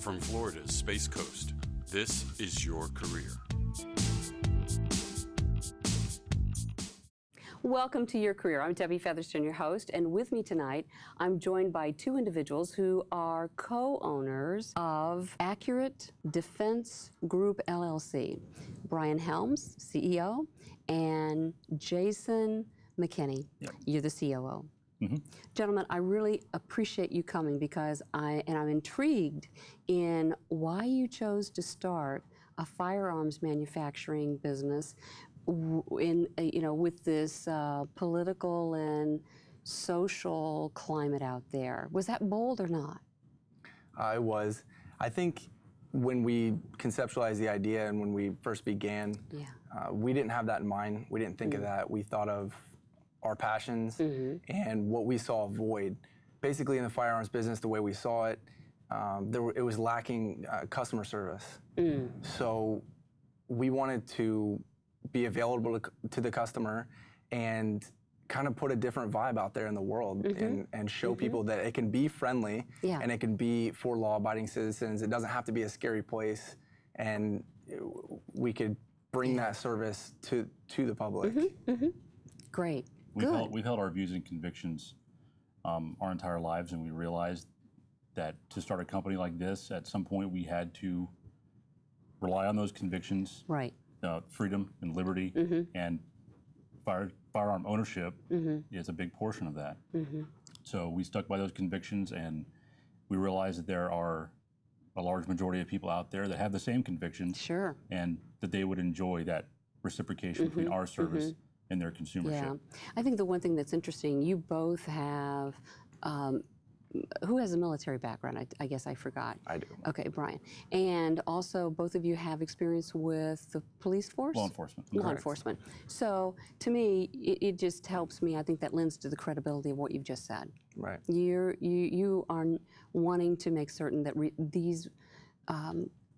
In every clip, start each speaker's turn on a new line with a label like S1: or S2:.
S1: From Florida's Space Coast, this is Your Career.
S2: Welcome to Your Career. I'm Debbie Featherston, your host, and with me tonight, I'm joined by two individuals who are co-owners of Accurate Defense Group, LLC. Brian Helms, CEO, and Jason McKinney, You're the COO. Gentlemen, I really appreciate you coming because I'm intrigued in why you chose to start a firearms manufacturing business with this political and social climate out there. Was that bold or not?
S3: It was. I think when we conceptualized the idea and when we first began, we didn't have that in mind. We didn't think of that. We thought of our passions and what we saw a void. Basically in the firearms business, the way we saw it, it was lacking customer service. So we wanted to be available to the customer and kind of put a different vibe out there in the world and show people that it can be friendly and it can be for law-abiding citizens. It doesn't have to be a scary place, and we could bring that service to the public.
S2: Great.
S4: We've held our views and convictions our entire lives, and we realized that to start a company like this, at some point we had to rely on those convictions.
S2: Right.
S4: Freedom and liberty, and firearm ownership is a big portion of that. So we stuck by those convictions, and we realized that there are a large majority of people out there that have the same convictions, and that they would enjoy that reciprocation between our service and their consumership.
S2: Yeah, I think the one thing that's interesting, you both have, who has a military background? I guess I forgot.
S3: I do.
S2: Okay, Brian. And also both of you have experience with the police force?
S4: Law enforcement.
S2: Law enforcement. So to me, it just helps me. I think that lends to the credibility of what you've just said.
S3: Right.
S2: You are wanting to make certain that these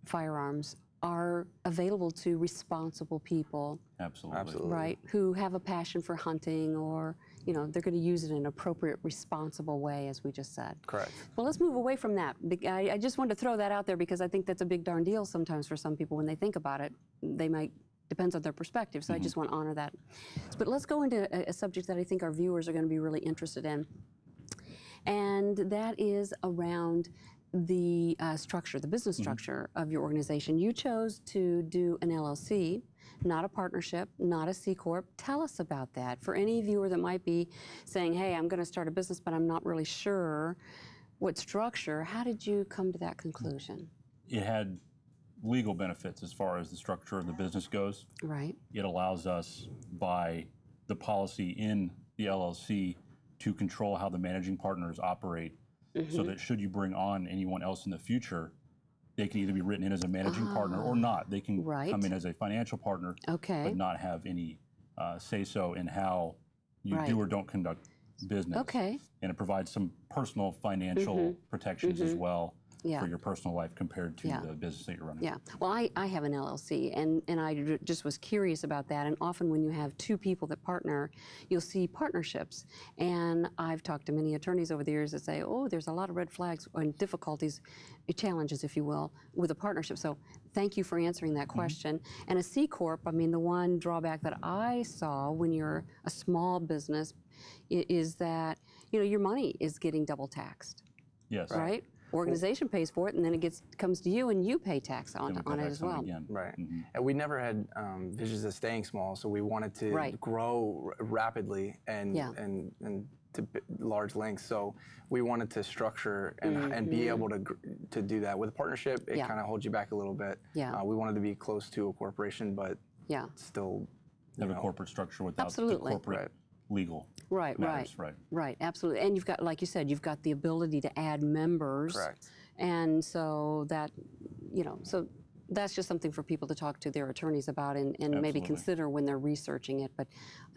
S2: firearms are available to responsible people.
S4: Absolutely.
S2: Right, who have a passion for hunting, or they're going to use it in an appropriate, responsible way, as we just said.
S3: Correct.
S2: Well, let's move away from that. I just wanted to throw that out there because I think that's a big darn deal sometimes for some people when they think about it. They might, depends on their perspective, so I just want to honor that. But let's go into a subject that I think our viewers are going to be really interested in, and that is around the structure, the business structure of your organization. You chose to do an LLC, not a partnership, not a C Corp. Tell us about that. For any viewer that might be saying, hey, I'm going to start a business, but I'm not really sure what structure, how did you come to that conclusion?
S4: It had legal benefits as far as the structure of the business goes.
S2: Right.
S4: It allows us, by the policy in the LLC, to control how the managing partners operate, so that should you bring on anyone else in the future, they can either be written in as a managing partner or not. They can come in as a financial partner, but not have any say-so in how you do or don't conduct business. And it provides some personal financial protections as well for your personal life compared to the business that you're running.
S2: Yeah, well, I have an LLC, and I just was curious about that. And often when you have two people that partner, you'll see partnerships. And I've talked to many attorneys over the years that say, oh, there's a lot of red flags and difficulties, challenges, if you will, with a partnership. So thank you for answering that question. And a C Corp, I mean, the one drawback that I saw when you're a small business is that, your money is getting double taxed.
S4: Yes.
S2: Right? Organization pays for it, and then it comes to you, and you pay tax on it as well.
S3: Right. And we never had visions of staying small, so we wanted to grow rapidly and to large lengths. So we wanted to structure and be able to do that. With a partnership, it kind of holds you back a little bit. We wanted to be close to a corporation, but still
S4: have a corporate structure without the corporate legal.
S2: Right, absolutely. And you've got, like you said, you've got the ability to add members.
S3: Correct.
S2: And so that, so that's just something for people to talk to their attorneys about and maybe consider when they're researching it. But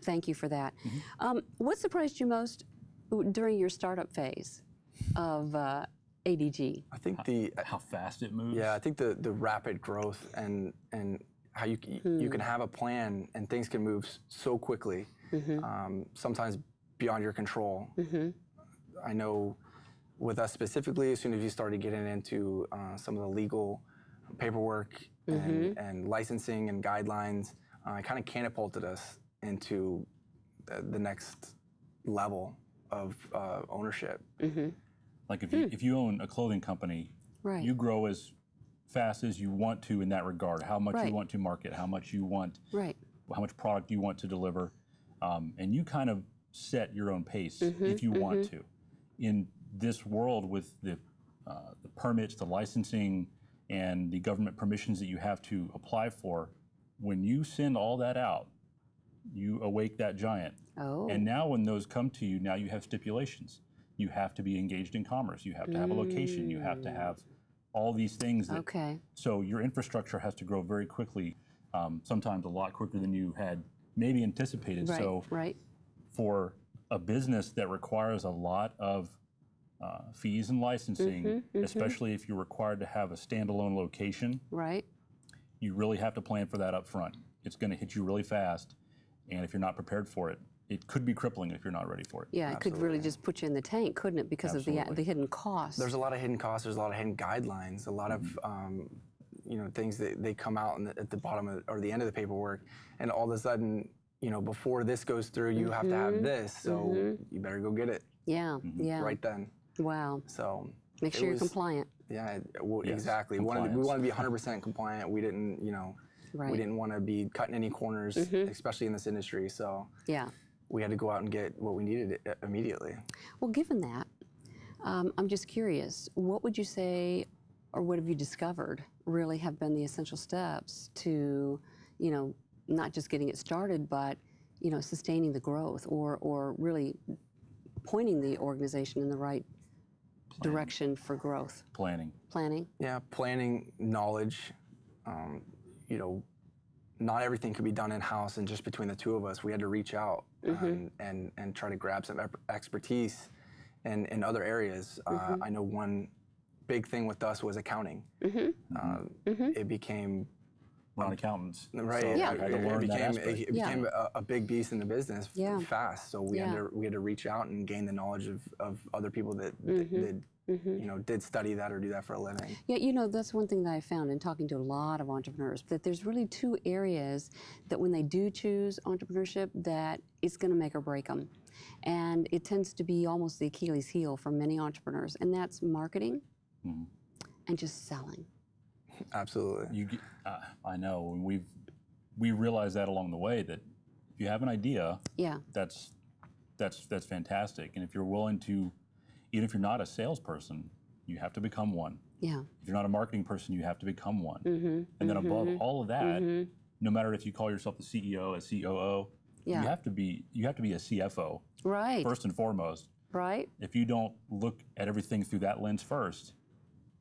S2: thank you for that. What surprised you most during your startup phase of ADG?
S3: I think
S4: how fast it moves.
S3: Yeah, I think the rapid growth and how you can have a plan and things can move so quickly, sometimes beyond your control. I know with us specifically, as soon as you started getting into some of the legal paperwork and licensing and guidelines, it kind of catapulted us into the next level of ownership.
S4: Like if you own a clothing company,
S2: Right.
S4: you grow as fast as you want to in that regard. How much
S2: Right.
S4: you want to market, how much you want,
S2: Right.
S4: how much product you want to deliver, and you kind of set your own pace if you want to. In this world with the permits, the licensing, and the government permissions that you have to apply for, when you send all that out, you awake that giant.
S2: Oh.
S4: And now when those come to you, now you have stipulations. You have to be engaged in commerce. You have to have a location. You have to have all these things. That,
S2: Okay.
S4: So your infrastructure has to grow very quickly, sometimes a lot quicker than you had maybe anticipated.
S2: Right.
S4: So
S2: Right.
S4: for a business that requires a lot of fees and licensing, especially if you're required to have a standalone location,
S2: Right.
S4: you really have to plan for that up front. It's going to hit you really fast, and if you're not prepared for it, it could be crippling if you're not ready for it.
S2: Yeah, it could really just put you in the tank, couldn't it? Because of
S4: Absolutely.
S2: the hidden costs.
S3: There's a lot of hidden costs. There's a lot of hidden guidelines. A lot of things that they come out at the bottom or the end of the paperwork, and all of a sudden, before this goes through, you have to have this. So you better go get it
S2: Yeah. Yeah.
S3: right then.
S2: Wow.
S3: So
S2: Make
S3: it
S2: sure you're
S3: was-
S2: compliant.
S3: Yeah,
S4: Yes,
S3: exactly. We wanted to be 100% compliant. We didn't,
S2: Right.
S3: we didn't want to be cutting any corners, especially in this industry. So
S2: Yeah.
S3: we had to go out and get what we needed immediately.
S2: Well, given that, I'm just curious, what would you say, or what have you discovered really have been the essential steps to, not just getting it started, but, sustaining the growth or really pointing the organization in the right direction for growth?
S4: Planning.
S2: Planning?
S3: Yeah, planning, knowledge. Not everything could be done in-house and just between the two of us. We had to reach out and try to grab some expertise in other areas. I know one big thing with us was accounting. It became
S4: We're not accountants.
S3: right.
S4: So
S2: Yeah.
S4: I had to
S3: It
S4: learn that
S3: became
S4: aspect.
S3: it became a big beast in the business
S2: Yeah.
S3: fast. So we had to reach out and gain the knowledge of other people that did study that or do that for a living.
S2: Yeah, that's one thing that I found in talking to a lot of entrepreneurs, that there's really two areas that when they do choose entrepreneurship, that it's going to make or break them. And it tends to be almost the Achilles heel for many entrepreneurs, and that's marketing and just selling.
S3: Absolutely.
S4: I know, and we realized that along the way that if you have an idea,
S2: Yeah,
S4: that's fantastic. And if you're willing to, even if you're not a salesperson, you have to become one.
S2: yeah,
S4: If you're not a marketing person, you have to become one. And then above all of that, no matter if you call yourself a CEO, a COO,
S2: Yeah.
S4: you have to be a CFO
S2: right,
S4: first and foremost.
S2: right,
S4: If you don't look at everything through that lens first,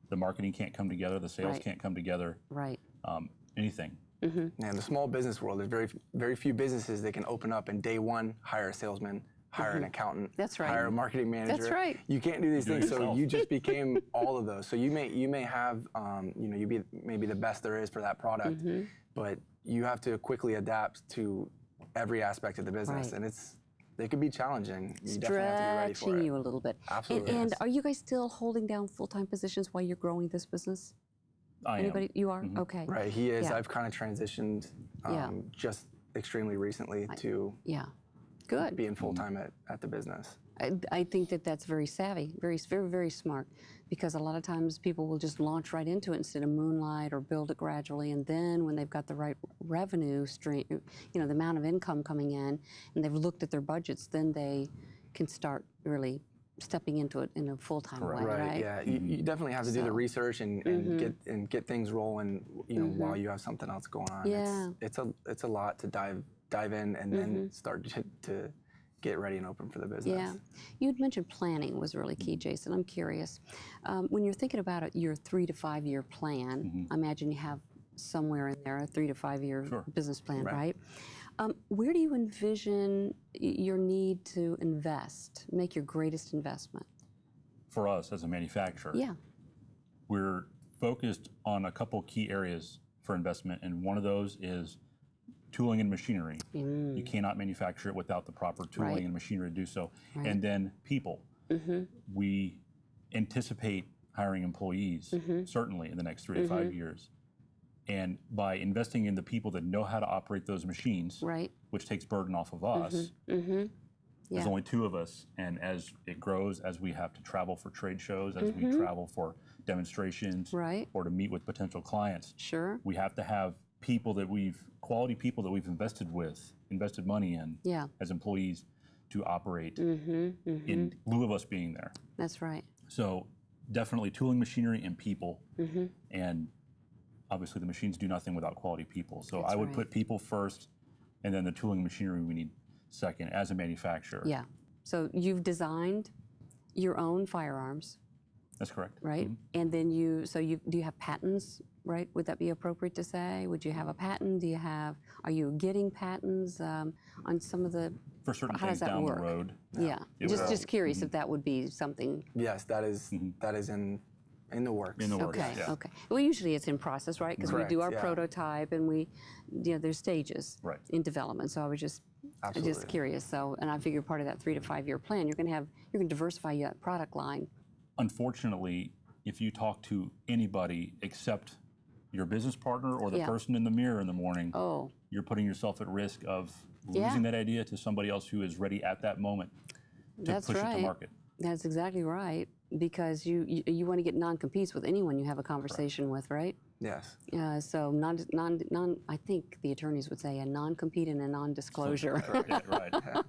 S4: the marketing can't come together, the sales
S2: Right.
S4: can't come together,
S2: right.
S4: anything.
S3: And in the small business world, there's very few businesses that can open up and day one hire a salesman, hire an accountant,
S2: That's right.
S3: hire a marketing manager.
S2: That's right.
S3: You can't do these
S4: Do it
S3: things, so
S4: yourself.
S3: you just became all of those. So you may have you be maybe the best there is for that product, but you have to quickly adapt to every aspect of the business,
S2: Right.
S3: and it could be challenging. You definitely have to be ready for
S2: Stretching
S3: it.
S2: you a little bit.
S3: Absolutely.
S2: And
S3: Yes.
S2: are you guys still holding down full-time positions while you're growing this business?
S4: I
S2: Anybody?
S4: am.
S2: You are? Okay.
S3: Right, he is.
S2: Yeah.
S3: I've kind of transitioned
S2: Yeah.
S3: just extremely recently to
S2: Yeah. Good.
S3: being full-time at the business.
S2: I think that that's very savvy, very, very, very smart, because a lot of times people will just launch right into it instead of moonlight or build it gradually, and then when they've got the right revenue stream, the amount of income coming in, and they've looked at their budgets, then they can start really stepping into it in a full-time way, right?
S3: Yeah. You definitely have to do the
S2: So-
S3: research and get things rolling. While you have something else going on.
S2: Yeah.
S3: It's a lot to dive in and then start to get ready and open for the business.
S2: Yeah. You had mentioned planning was really key, Jason. I'm curious. When you're thinking about your 3 to 5 year plan, I imagine you have somewhere in there a 3 to 5 year
S4: Sure.
S2: business plan,
S3: Right.
S2: right? Where do you envision your need to invest, make your greatest investment?
S4: For us as a manufacturer,
S2: Yeah.
S4: we're focused on a couple key areas for investment, and one of those is tooling and machinery. You cannot manufacture it without the proper tooling
S2: Right.
S4: and machinery to do so.
S2: Right.
S4: And then people. We anticipate hiring employees, certainly in the next 3 to 5 years. And by investing in the people that know how to operate those machines,
S2: Right.
S4: which takes burden off of us, there's only 2 of us. And as it grows, as we have to travel for trade shows, as we travel for demonstrations,
S2: Right.
S4: or to meet with potential clients,
S2: Sure.
S4: we have to have people that quality people that we've invested money in
S2: Yeah.
S4: as employees to operate in lieu of us being there.
S2: That's right.
S4: So definitely tooling, machinery, and people. And obviously the machines do nothing without quality people. So
S2: That's
S4: I would
S2: right.
S4: put people first, and then the tooling and machinery we need second as a manufacturer.
S2: Yeah. So you've designed your own firearms,
S4: That's correct.
S2: right? And then do you have patents, right? Would that be appropriate to say? Would you have a patent? Are you getting patents on some of the,
S4: For certain
S2: how
S4: things
S2: does that
S4: down
S2: work?
S4: the road.
S2: Yeah.
S4: It
S2: Just curious if that would be something.
S3: Yes, that is in the works.
S4: In the works.
S2: Okay,
S4: Yeah.
S2: okay. Well, usually it's in process, right? Because we do our
S3: Correct, yeah.
S2: prototype and there's stages
S4: Right.
S2: in development. So I was just
S3: Absolutely.
S2: curious. So, and I figure part of that 3 to 5 year plan, you're going to diversify your product line.
S4: Unfortunately, if you talk to anybody except your business partner or the
S2: Yeah.
S4: person in the mirror in the morning,
S2: Oh,
S4: you're putting yourself at risk of
S2: Yeah.
S4: losing that idea to somebody else who is ready at that moment to
S2: that's
S4: push it to
S2: right.
S4: market.
S2: That's exactly right. Because you want to get non-competes with anyone you have a conversation with, right?
S3: Yes.
S2: So I think the attorneys would say a non-compete and a non-disclosure.
S4: Right.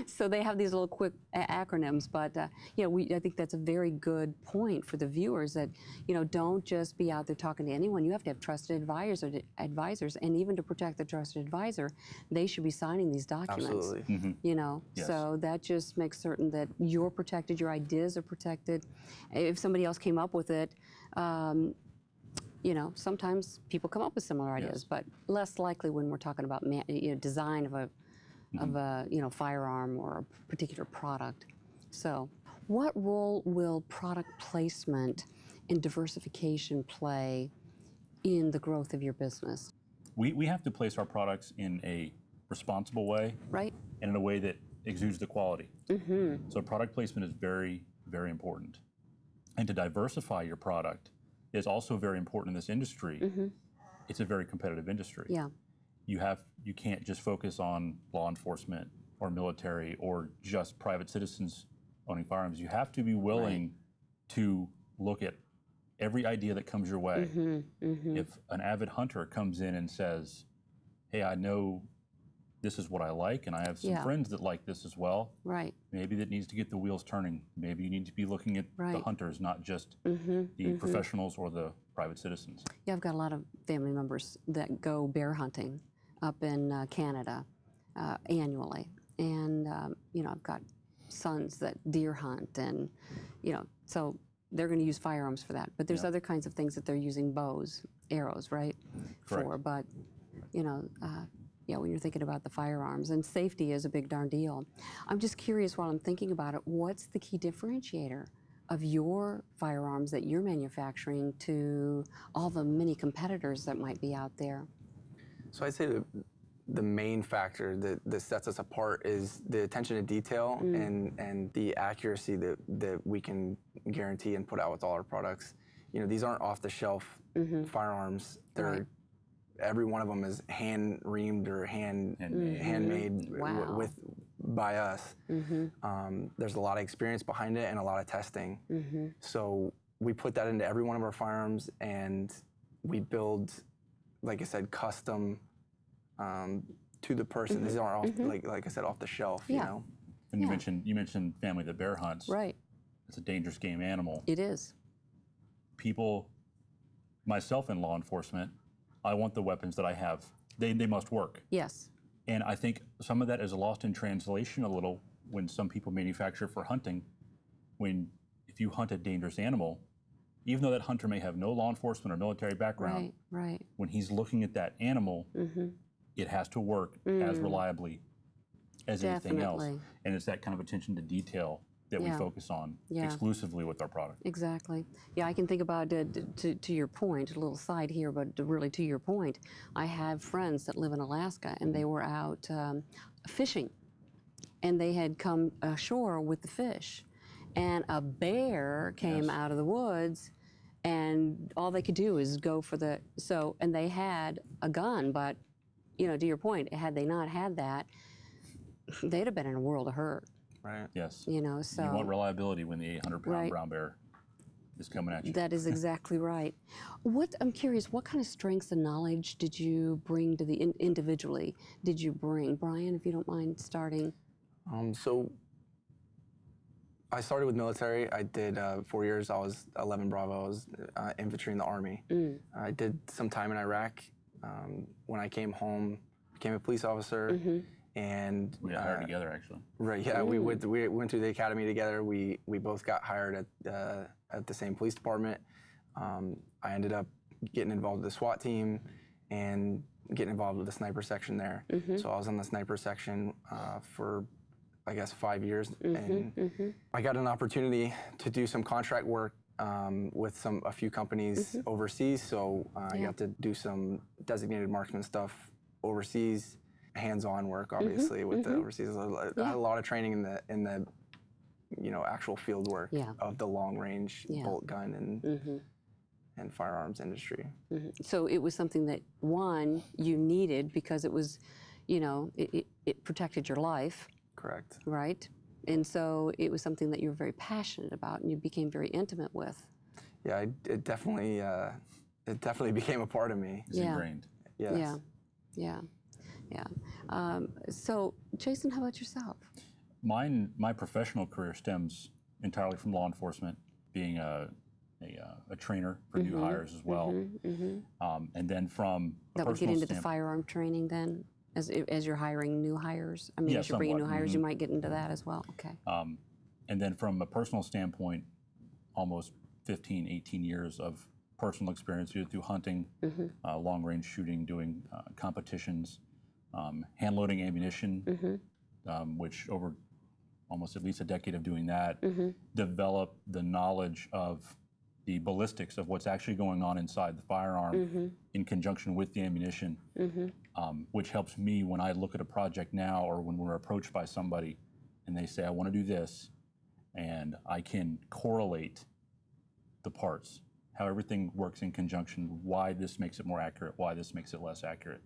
S2: So they have these little quick acronyms, but I think that's a very good point for the viewers that don't just be out there talking to anyone. You have to have trusted advisors, and even to protect the trusted advisor, they should be signing these documents.
S3: Absolutely.
S4: Yes.
S2: So that just makes certain that you're protected, your ideas are protected. If somebody else came up with it. Sometimes people come up with similar ideas,
S4: Yes.
S2: but less likely when we're talking about design of a firearm or a particular product. So, what role will product placement and diversification play in the growth of your business?
S4: We have to place our products in a responsible way,
S2: Right?
S4: and in a way that exudes the quality. So product placement is very, very important. And to diversify your product is also very important in this industry. It's a very competitive industry.
S2: Yeah.
S4: You can't just focus on law enforcement or military or just private citizens owning firearms. You have to be willing to look at every idea that comes your way. If an avid hunter comes in and says, hey, I know this is what I like, and I have some friends that like this as well.
S2: Right.
S4: Maybe that needs to get the wheels turning. Maybe you need to be looking at the
S2: Right.
S4: hunters, not just the professionals or the private citizens.
S2: Yeah, I've got a lot of family members that go bear hunting up in Canada annually. And, I've got sons that deer hunt and, so they're going to use firearms for that. But there's other kinds of things that they're using bows, arrows, right?
S4: Correct.
S2: For, but, when you're thinking about the firearms, and safety is a big darn deal. I'm just curious while I'm thinking about it, what's the key differentiator of your firearms that you're manufacturing to all the many competitors that might be out there?
S3: So I'd say the main factor that sets us apart is the attention to detail and the accuracy that we can guarantee and put out with all our products. These aren't off-the-shelf firearms. They're every one of them is hand reamed or handmade
S2: Wow.
S3: by us. There's a lot of experience behind it and a lot of testing. So we put that into every one of our firearms, and we build, like I said, custom to the person. These aren't off, like I said, off the shelf.
S2: Yeah.
S4: And you mentioned family that bear hunts.
S2: Right.
S4: It's a dangerous game animal.
S2: It is.
S4: People, myself in law enforcement, I want the weapons that I have. They must work.
S2: Yes.
S4: And I think some of that is lost in translation a little when some people manufacture for hunting. If you hunt a dangerous animal, even though that hunter may have no law enforcement or military background,
S2: Right.
S4: when he's looking at that animal, it has to work as reliably as anything else.
S2: Definitely.
S4: And it's that kind of attention to detail that we focus on exclusively with our product.
S2: Exactly. Yeah, I can think about to your point, a little side here, but really to your point, I have friends that live in Alaska, and they were out fishing, and they had come ashore with the fish, and a bear came
S4: Yes.
S2: out of the woods, and all they could do is go for the, and they had a gun, but, you know, to your point, had they not had that, they'd have been in a world of hurt,
S3: Right.
S4: Yes.
S2: you know, so.
S4: You want reliability when the 800-pound
S2: Right.
S4: brown bear is coming at you.
S2: That is exactly right. I'm curious, what kind of strengths and knowledge did you bring to the individually? Did you bring, Brian, if you don't mind starting?
S3: So I started with military. I did 4 years. I was 11 Bravo. I was infantry in the Army. I did some time in Iraq. When I came home, became a police officer, and
S4: We got hired together, actually.
S3: right, yeah, we went through the academy together. We both got hired at the same police department. I ended up getting involved with the SWAT team and getting involved with the sniper section there. So I was on the sniper section for, I guess, 5 years, and I got an opportunity to do some contract work with a few companies overseas. So I got to do some designated marksman stuff overseas, hands-on work, obviously, with the overseas. I had a lot of training in the actual field work of the long-range bolt gun and firearms industry.
S2: So it was something that, one, you needed because it was, it protected your life,
S3: Correct.
S2: right? And so it was something that you were very passionate about and you became very intimate with.
S3: Yeah, it definitely became a part of me.
S4: It's ingrained.
S3: Yes.
S2: Yeah. So, Jason, how about yourself?
S4: My professional career stems entirely from law enforcement, being a trainer for new hires as well. And then from a
S2: That would get
S4: personal
S2: into the firearm training then, as you're hiring new hires? I mean,
S4: Yeah,
S2: as you're bringing new
S4: somewhat.
S2: hires, you might get into that as well. Okay.
S4: And then from a personal standpoint, almost 15, 18 years of personal experience either through hunting, long-range shooting, doing competitions, hand-loading ammunition, which over almost at least a decade of doing that, developed the knowledge of the ballistics of what's actually going on inside the firearm in conjunction with the ammunition, which helps me when I look at a project now or when we're approached by somebody and they say, I want to do this, and I can correlate the parts, how everything works in conjunction, why this makes it more accurate, why this makes it less accurate,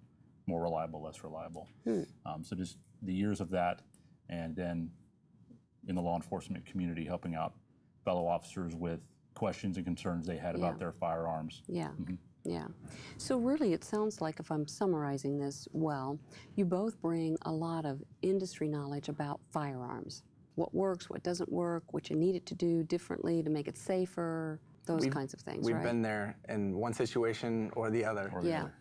S4: more reliable, less reliable. So just the years of that, and then in the law enforcement community, helping out fellow officers with questions and concerns they had about their firearms.
S2: Yeah. So really, it sounds like, if I'm summarizing this well, you both bring a lot of industry knowledge about firearms. What works, what doesn't work, what you need it to do differently to make it safer, those kinds of things,
S3: We've
S2: right?
S3: been there in one situation or the other.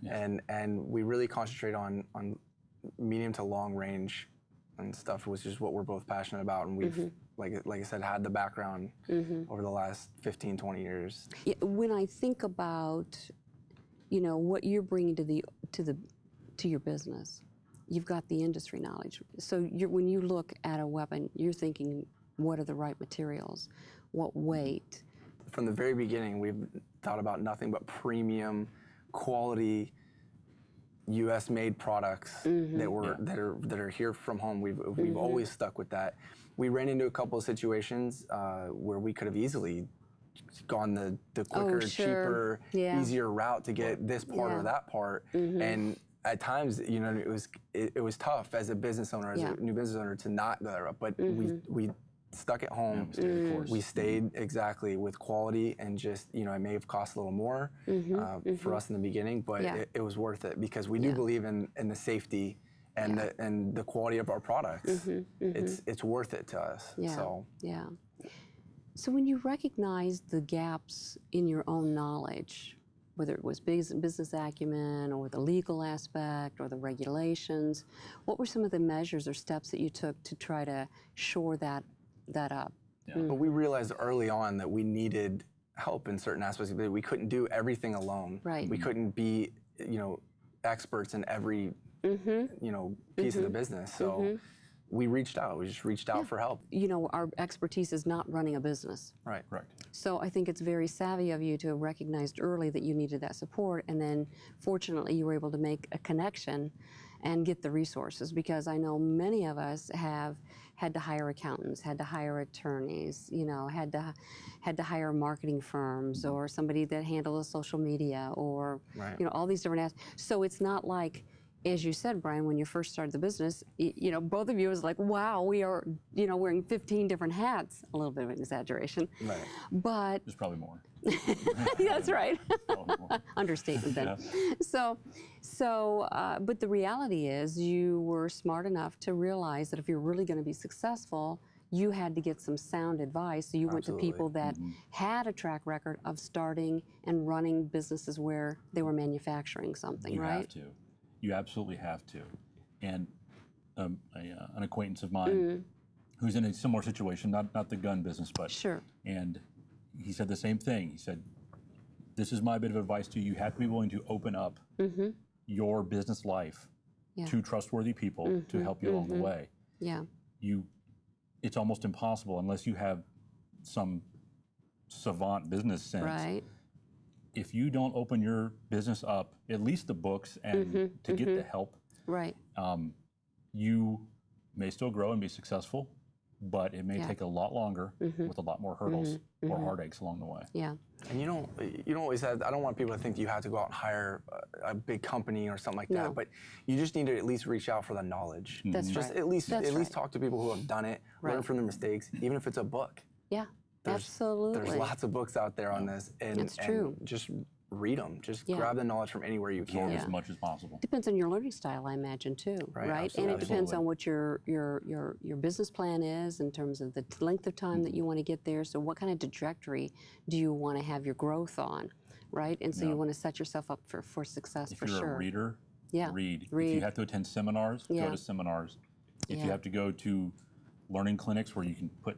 S3: And we really concentrate on medium to long range and stuff, which is what we're both passionate about. And we've, like I said, had the background over the last 15, 20 years.
S2: Yeah, when I think about, what you're bringing to your business, you've got the industry knowledge. So when you look at a weapon, you're thinking, what are the right materials? What weight?
S3: From the very beginning, we've thought about nothing but premium, quality, U.S.-made products that are here from home. We've always stuck with that. We ran into a couple of situations where we could have easily gone the quicker, cheaper, easier route to get this part or that part, and at times, it was tough as a business owner, as a new business owner, to not go that route. But we stuck at home. We stayed exactly with quality, and just it may have cost a little more for us in the beginning, but it was worth it because we do believe in the safety and the quality of our products. It's worth it to us.
S2: So when you recognized the gaps in your own knowledge, whether it was business acumen or the legal aspect or the regulations, what were some of the measures or steps that you took to try to shore that up?
S3: But we realized early on that we needed help in certain aspects of it. We couldn't do everything alone.
S2: Right.
S3: We couldn't be, experts in every, piece of the business. So we reached out. We just reached out for help.
S2: Our expertise is not running a business.
S3: Right.
S4: Correct.
S2: So I think it's very savvy of you to have recognized early that you needed that support, and then fortunately you were able to make a connection and get the resources, because I know many of us have had to hire accountants, had to hire attorneys, had to hire marketing firms or somebody that handles social media or all these different aspects. So it's not like, as you said, Brian, when you first started the business, both of you was like, wow, we are, wearing 15 different hats. A little bit of an exaggeration.
S3: Right.
S2: But
S4: There's probably more.
S2: that's right.
S4: Probably more.
S2: Understatement then.
S4: Yeah.
S2: But the reality is you were smart enough to realize that if you're really going to be successful, you had to get some sound advice. So you went to people that had a track record of starting and running businesses where they were manufacturing something, right?
S4: You have to. You absolutely have to. And an acquaintance of mine who's in a similar situation, not the gun business, but
S2: Sure.
S4: And he said the same thing. He said, "This is my bit of advice to you. You have to be willing to open up your business life to trustworthy people to help you along the way.
S2: Yeah.
S4: It's almost impossible unless you have some savant business sense.
S2: Right.
S4: If you don't open your business up, at least the books, and to get the help,
S2: Right.
S4: You may still grow and be successful, but it may take a lot longer with a lot more hurdles or heartaches along the way.
S2: Yeah.
S3: And you don't always have, I don't want people to think that you have to go out and hire a big company or something like
S2: No.
S3: that, but you just need to at least reach out for the knowledge.
S2: That's
S3: Just
S2: right.
S3: at least
S2: That's right.
S3: talk to people who have done it, learn
S2: Right.
S3: from their mistakes, even if it's a book.
S2: Yeah. Absolutely.
S3: There's lots of books out there on this, and,
S2: It's true.
S3: and just read them. Just
S2: Yeah.
S3: grab the knowledge from anywhere you
S4: Absorb
S3: can.
S4: as much as possible.
S2: Depends on your learning style, I imagine, too,
S3: Right,
S2: right? And
S3: absolutely.
S2: it depends
S4: Absolutely.
S2: on what your business plan is in terms of the length of time that you want to get there. So what kind of trajectory do you want to have your growth on, right? And so you want to set yourself up for success,
S4: If
S2: for
S4: you're
S2: sure.
S4: a reader,
S2: Yeah.
S4: read. If
S2: Read.
S4: you have to attend seminars,
S2: Yeah.
S4: go to seminars. If
S2: Yeah.
S4: you have to go to learning clinics where you can put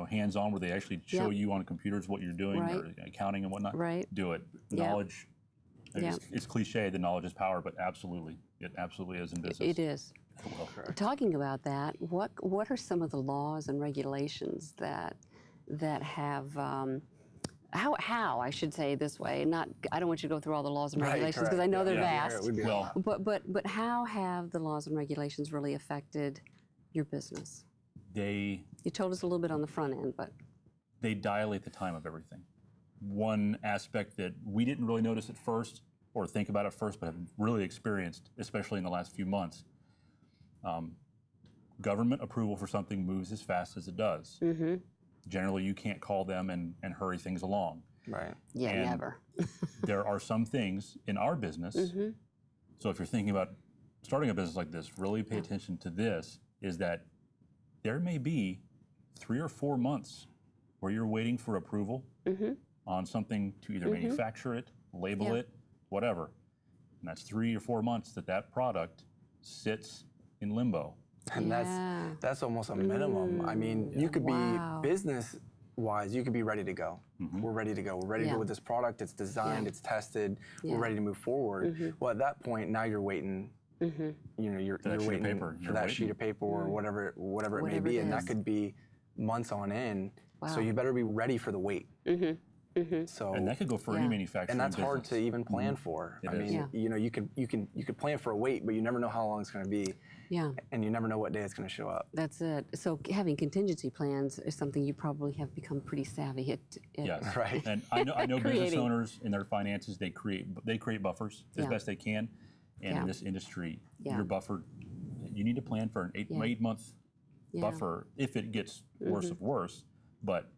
S4: hands-on, where they actually show
S2: Yeah.
S4: you on computers what you're doing,
S2: Right.
S4: or accounting and whatnot,
S2: Right.
S4: do it.
S2: Yeah.
S4: Knowledge,
S2: Yeah.
S4: it's cliche, the knowledge is power, but absolutely, it absolutely is in business.
S2: It is.
S4: Well,
S2: Talking about that, what are some of the laws and regulations that have how I should say it this way? Not, I don't want you to go through all the laws and
S3: Right,
S2: regulations because I
S3: correct.
S2: know they're
S3: Yeah,
S2: vast.
S3: we'd be
S4: well,
S2: But how have the laws and regulations really affected your business? You told us a little bit on the front end, but
S4: they dilate the time of everything. One aspect that we didn't really notice at first or think about at first, but have really experienced, especially in the last few months, government approval for something moves as fast as it does. Generally, you can't call them and hurry things along.
S3: Right.
S2: yeah,
S4: And
S2: never.
S4: There are some things in our business, so if you're thinking about starting a business like this, really pay attention to this, is that there may be 3 or 4 months where you're waiting for approval on something to either manufacture it, label
S2: Yeah.
S4: it, whatever. And that's 3 or 4 months that product sits in limbo.
S3: And
S2: Yeah.
S3: that's almost a minimum. I mean, you could
S2: Wow.
S3: be business-wise, you could be ready to go. We're ready to go. We're ready to
S2: Yeah.
S3: go with this product. It's designed.
S2: Yeah.
S3: It's tested.
S2: Yeah.
S3: We're ready to move forward. Well, at that point, now you're waiting. You're
S4: that sheet of
S3: waiting
S4: paper.
S3: for
S4: You're
S3: that sheet
S4: waiting.
S3: of paper or whatever it may
S2: Whatever
S3: be,
S2: it
S3: and
S2: is.
S3: that could be months on end. So
S2: Wow.
S3: you better be ready for the wait. So
S4: And that could go for any
S2: Yeah.
S4: manufacturing
S3: and that's hard to
S4: business.
S3: even plan for.
S4: It
S3: I
S4: is.
S3: mean,
S2: Yeah.
S3: you could plan for a wait, but you never know how long it's going to be,
S2: Yeah,
S3: and you never know what day it's going to show up.
S2: that's it. So having contingency plans is something you probably have become pretty savvy at.
S4: Yes.
S3: Right.
S4: And I know business
S2: Creating.
S4: owners in their finances, they create buffers as
S2: Yeah.
S4: best they can. And
S2: Yeah.
S4: in this industry,
S2: Yeah.
S4: your buffer, you need to plan for an 8-month
S2: Yeah.
S4: buffer if it gets worse of worse, but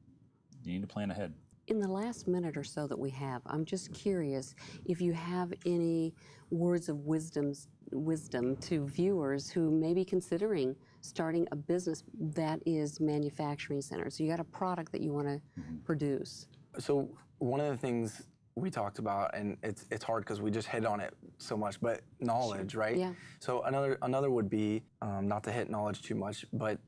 S4: you need to plan ahead.
S2: In the last minute or so that we have, I'm just curious if you have any words of wisdom to viewers who may be considering starting a business that is manufacturing centered. So you got a product that you want to produce.
S3: So one of the things we talked about, and it's hard because we just hit on it so much, but knowledge, right?
S2: Yeah.
S3: So another would be not to hit knowledge too much, but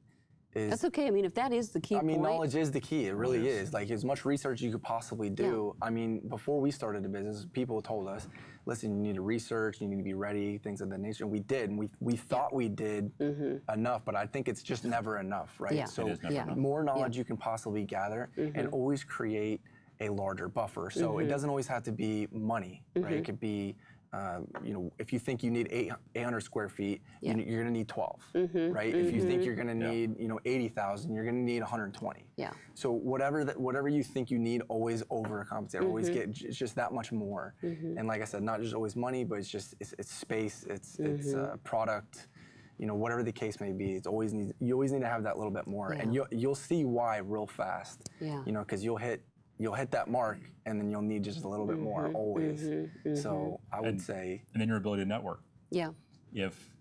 S3: is
S2: That's okay. I mean, if that is the key
S3: I mean,
S2: point.
S3: knowledge is the key. It really is. Like as much research you could possibly do. I mean, before we started the business, people told us, listen, you need to research, you need to be ready, things of that nature. And we did, and we thought we did enough, but I think it's just never enough, right?
S2: Yeah.
S3: So
S4: It is never
S2: Yeah.
S4: enough.
S3: more knowledge you can possibly gather and always create a larger buffer. So it doesn't always have to be money, right? It could be if you think you need 800 square feet,
S2: Yeah.
S3: you're going to need 12, right? If you think you're going to need 80,000, you're going to need 120.
S2: Yeah.
S3: So whatever you think you need, always overcompensate. Always get it's just that much more. And like I said, not just always money, but it's space, it's product. Whatever the case may be, you always need to have that little bit more, and you'll see why real fast.
S2: Yeah.
S3: Because you'll hit that mark, and then you'll need just a little bit more always. So I would say,
S4: and then your ability to network.
S2: Yeah.
S4: If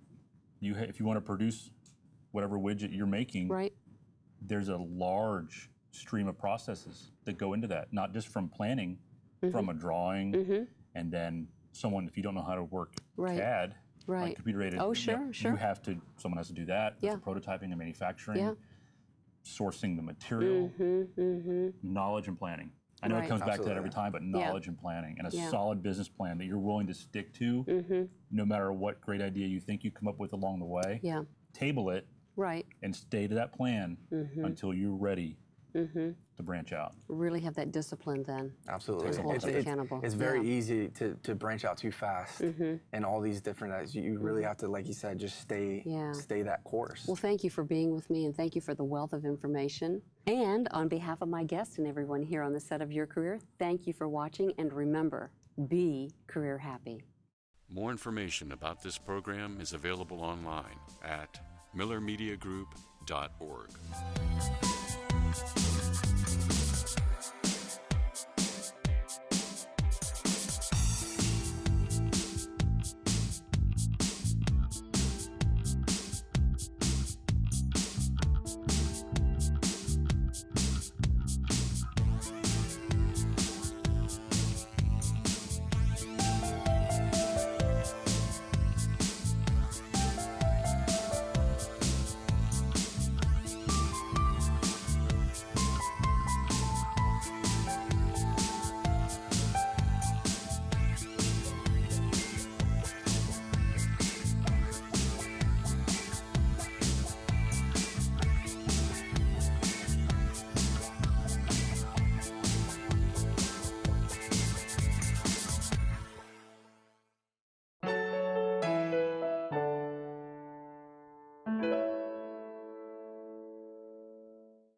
S4: you want to produce whatever widget you're making,
S2: Right.
S4: there's a large stream of processes that go into that, not just from planning, from a drawing, and then someone, if you don't know how to work
S2: Right.
S4: CAD,
S2: Right.
S4: like computer aided,
S2: Oh, sure.
S4: someone has to do that.
S2: Yeah.
S4: There's prototyping and manufacturing,
S2: Yeah.
S4: sourcing the material, knowledge and planning. I know
S2: Right.
S4: it comes back to that
S3: Absolutely.
S4: every time, but knowledge and planning, and a
S2: Yeah.
S4: solid business plan that you're willing to stick to, no matter what great idea you think you come up with along the way.
S2: Yeah.
S4: Table it
S2: Right.
S4: and stay to that plan until you're ready to branch out.
S2: Really have that discipline then.
S3: absolutely,
S2: To hold you accountable.
S3: it's very
S2: Yeah.
S3: easy to branch out too fast, and all these different. You really have to, like you said, just stay that course.
S2: Well, thank you for being with me, and thank you for the wealth of information. And on behalf of my guests and everyone here on the set of Your Career, thank you for watching, and remember, be career happy.
S1: More information about this program is available online at millermediagroup.org.